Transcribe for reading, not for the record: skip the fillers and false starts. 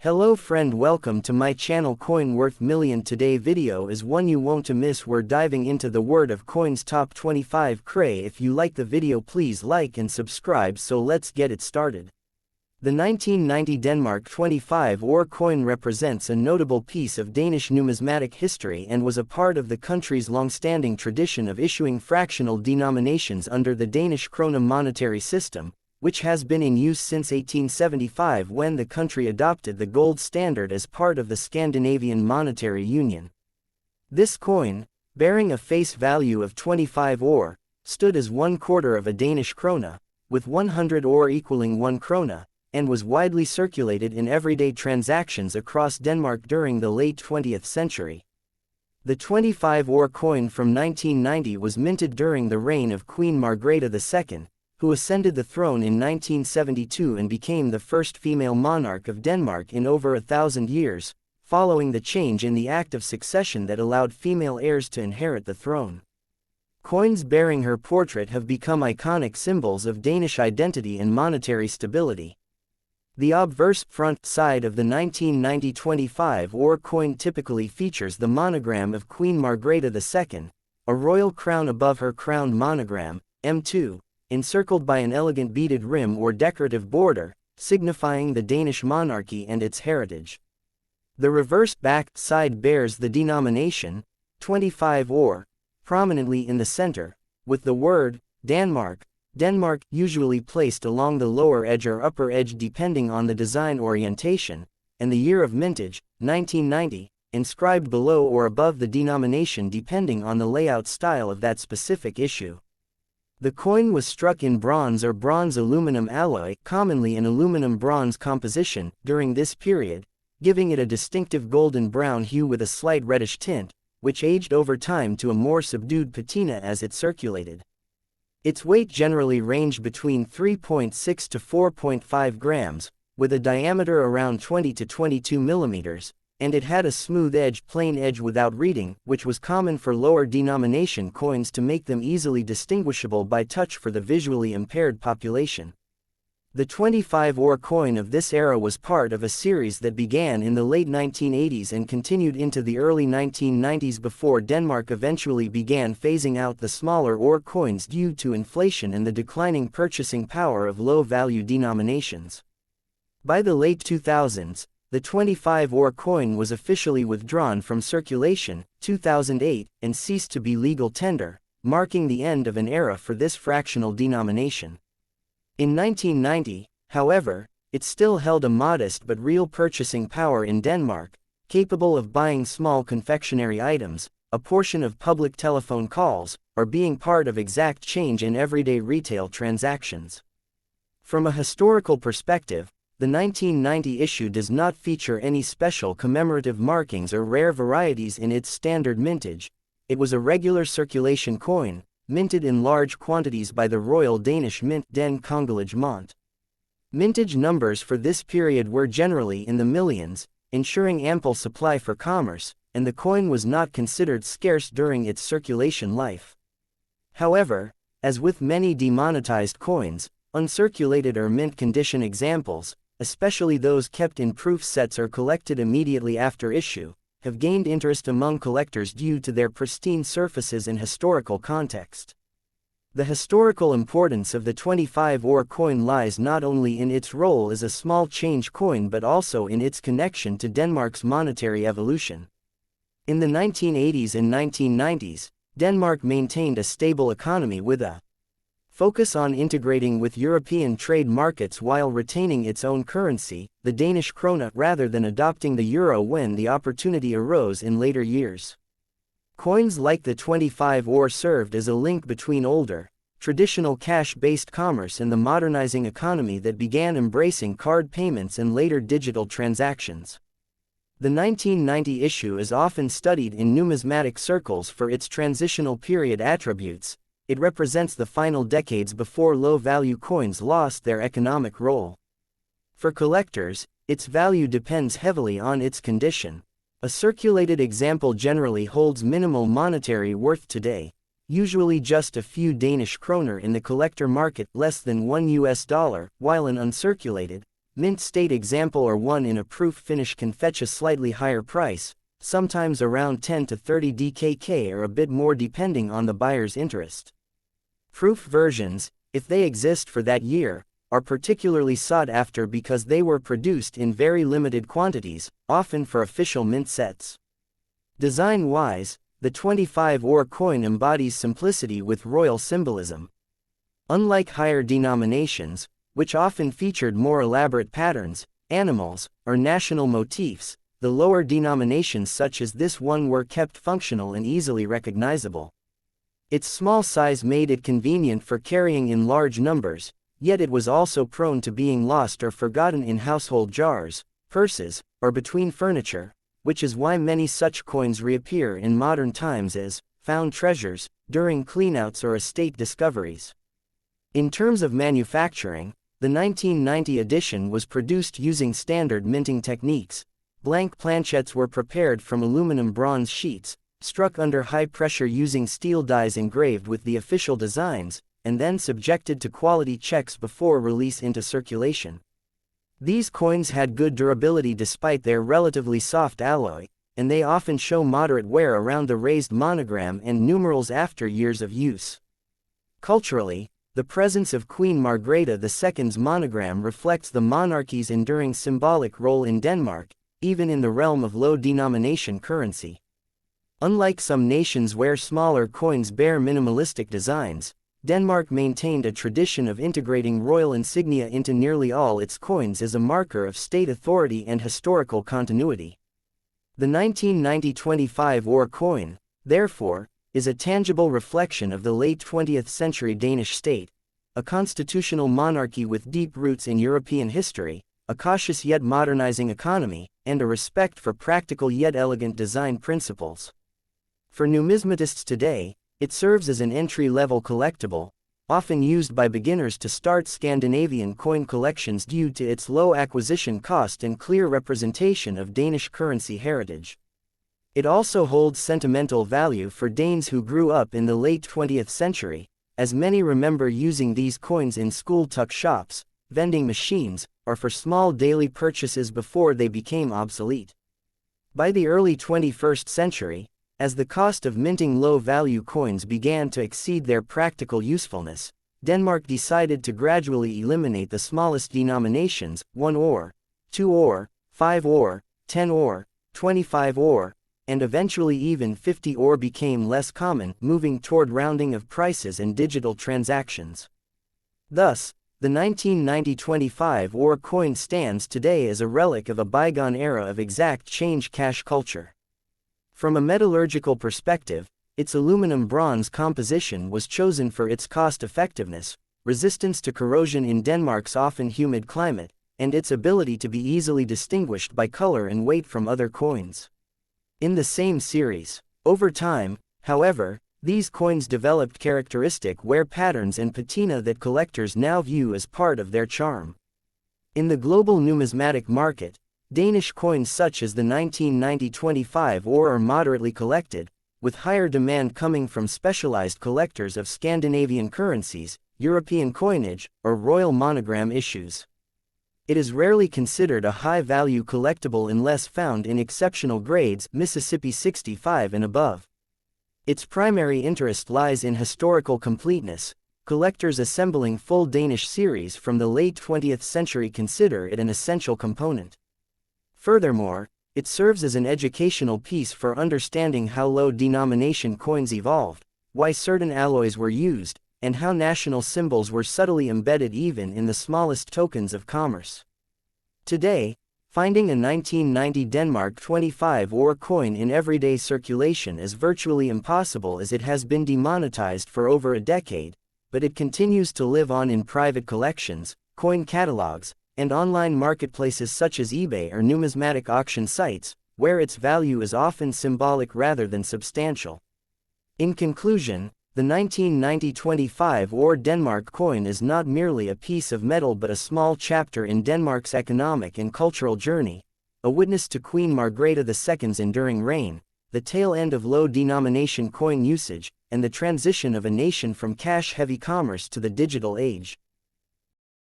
Hello friend, welcome to my channel Coin Worth Million. Today video is one you won't miss. We're diving into the world of coins top 25 cray. If you like the video, please like and subscribe. So let's get it started. The 1990 Denmark 25 ore coin represents a notable piece of Danish numismatic history and was a part of the country's long-standing tradition of issuing fractional denominations under the Danish krone monetary system, which has been in use since 1875 when the country adopted the gold standard as part of the Scandinavian Monetary Union. This coin, bearing a face value of 25 ore, stood as 1/4 of a Danish krone, with 100 ore equaling 1 krone, and was widely circulated in everyday transactions across Denmark during the late 20th century. The 25 ore coin from 1990 was minted during the reign of Queen Margrethe II, who ascended the throne in 1972 and became the first female monarch of Denmark in over 1,000 years, following the change in the Act of Succession that allowed female heirs to inherit the throne. Coins bearing her portrait have become iconic symbols of Danish identity and monetary stability. The obverse front side of the 1990 25 ore coin typically features the monogram of Queen Margrethe II, a royal crown above her crowned monogram, M2, encircled by an elegant beaded rim or decorative border, signifying the Danish monarchy and its heritage. The reverse back side bears the denomination, 25 ore, prominently in the center, with the word, Denmark, usually placed along the lower edge or upper edge depending on the design orientation, and the year of mintage, 1990, inscribed below or above the denomination depending on the layout style of that specific issue. The coin was struck in bronze or bronze-aluminum alloy, commonly an aluminum-bronze composition, during this period, giving it a distinctive golden-brown hue with a slight reddish tint, which aged over time to a more subdued patina as it circulated. Its weight generally ranged between 3.6 to 4.5 grams, with a diameter around 20 to 22 millimeters, and it had a smooth edge, plain edge without reading, which was common for lower denomination coins to make them easily distinguishable by touch for the visually impaired population. The 25 ore coin of this era was part of a series that began in the late 1980s and continued into the early 1990s before Denmark eventually began phasing out the smaller ore coins due to inflation and the declining purchasing power of low-value denominations. By the late 2000s, the 25 ore coin was officially withdrawn from circulation, 2008, and ceased to be legal tender, marking the end of an era for this fractional denomination. In 1990, however, it still held a modest but real purchasing power in Denmark, capable of buying small confectionery items, a portion of public telephone calls, or being part of exact change in everyday retail transactions. From a historical perspective, the 1990 issue does not feature any special commemorative markings or rare varieties in its standard mintage. It was a regular circulation coin, minted in large quantities by the Royal Danish Mint Den Kongelige Mont. Mintage numbers for this period were generally in the millions, ensuring ample supply for commerce, and the coin was not considered scarce during its circulation life. However, as with many demonetized coins, uncirculated or mint condition examples, especially those kept in proof sets or collected immediately after issue, have gained interest among collectors due to their pristine surfaces and historical context. The historical importance of the 25 ore coin lies not only in its role as a small change coin but also in its connection to Denmark's monetary evolution. In the 1980s and 1990s, Denmark maintained a stable economy with a focus on integrating with European trade markets while retaining its own currency, the Danish krone, rather than adopting the euro when the opportunity arose in later years. Coins like the 25 ore served as a link between older, traditional cash-based commerce and the modernizing economy that began embracing card payments and later digital transactions. The 1990 issue is often studied in numismatic circles for its transitional period attributes. It represents the final decades before low-value coins lost their economic role. For collectors, its value depends heavily on its condition. A circulated example generally holds minimal monetary worth today, usually just a few Danish kroner in the collector market, less than $1, while an uncirculated, Mint state example or one in a proof finish can fetch a slightly higher price, sometimes around 10 to 30 DKK or a bit more depending on the buyer's interest. Proof versions, if they exist for that year, are particularly sought after because they were produced in very limited quantities, often for official mint sets. Design-wise, the 25-ore coin embodies simplicity with royal symbolism. Unlike higher denominations, which often featured more elaborate patterns, animals, or national motifs, the lower denominations such as this one were kept functional and easily recognizable. Its small size made it convenient for carrying in large numbers, yet it was also prone to being lost or forgotten in household jars, purses, or between furniture, which is why many such coins reappear in modern times as found treasures during cleanouts or estate discoveries. In terms of manufacturing, the 1990 edition was produced using standard minting techniques. Blank planchettes were prepared from aluminum bronze sheets, struck under high pressure using steel dies engraved with the official designs, and then subjected to quality checks before release into circulation. These coins had good durability despite their relatively soft alloy, and they often show moderate wear around the raised monogram and numerals after years of use. Culturally, the presence of Queen Margrethe II's monogram reflects the monarchy's enduring symbolic role in Denmark, even in the realm of low-denomination currency. Unlike some nations where smaller coins bear minimalistic designs, Denmark maintained a tradition of integrating royal insignia into nearly all its coins as a marker of state authority and historical continuity. The 1990 25-ore coin, therefore, is a tangible reflection of the late 20th century Danish state, a constitutional monarchy with deep roots in European history, a cautious yet modernizing economy, and a respect for practical yet elegant design principles. For numismatists today, it serves as an entry-level collectible, often used by beginners to start Scandinavian coin collections due to its low acquisition cost and clear representation of Danish currency heritage. It also holds sentimental value for Danes who grew up in the late 20th century, as many remember using these coins in school tuck shops, vending machines, or for small daily purchases before they became obsolete. By the early 21st century, as the cost of minting low-value coins began to exceed their practical usefulness, Denmark decided to gradually eliminate the smallest denominations, 1-ore, 2-ore, 5-ore, 10-ore, 25-ore, and eventually even 50-ore became less common, moving toward rounding of prices and digital transactions. Thus, the 1990 25-ore coin stands today as a relic of a bygone era of exact change cash culture. From a metallurgical perspective, its aluminum-bronze composition was chosen for its cost-effectiveness, resistance to corrosion in Denmark's often humid climate, and its ability to be easily distinguished by color and weight from other coins. In the same series, over time, however, these coins developed characteristic wear patterns and patina that collectors now view as part of their charm. In the global numismatic market, Danish coins such as the 1990 25-ore are moderately collected, with higher demand coming from specialized collectors of Scandinavian currencies, European coinage, or royal monogram issues. It is rarely considered a high-value collectible unless found in exceptional grades, Mississippi 65 and above. Its primary interest lies in historical completeness. Collectors assembling full Danish series from the late 20th century consider it an essential component. Furthermore, it serves as an educational piece for understanding how low-denomination coins evolved, why certain alloys were used, and how national symbols were subtly embedded even in the smallest tokens of commerce. Today, finding a 1990 Denmark 25-ore coin in everyday circulation is virtually impossible as it has been demonetized for over a decade, but it continues to live on in private collections, coin catalogs, and online marketplaces such as eBay or numismatic auction sites, where its value is often symbolic rather than substantial. In conclusion, the 1990 25-ore Denmark coin is not merely a piece of metal but a small chapter in Denmark's economic and cultural journey, a witness to Queen Margrethe II's enduring reign, the tail end of low-denomination coin usage, and the transition of a nation from cash-heavy commerce to the digital age.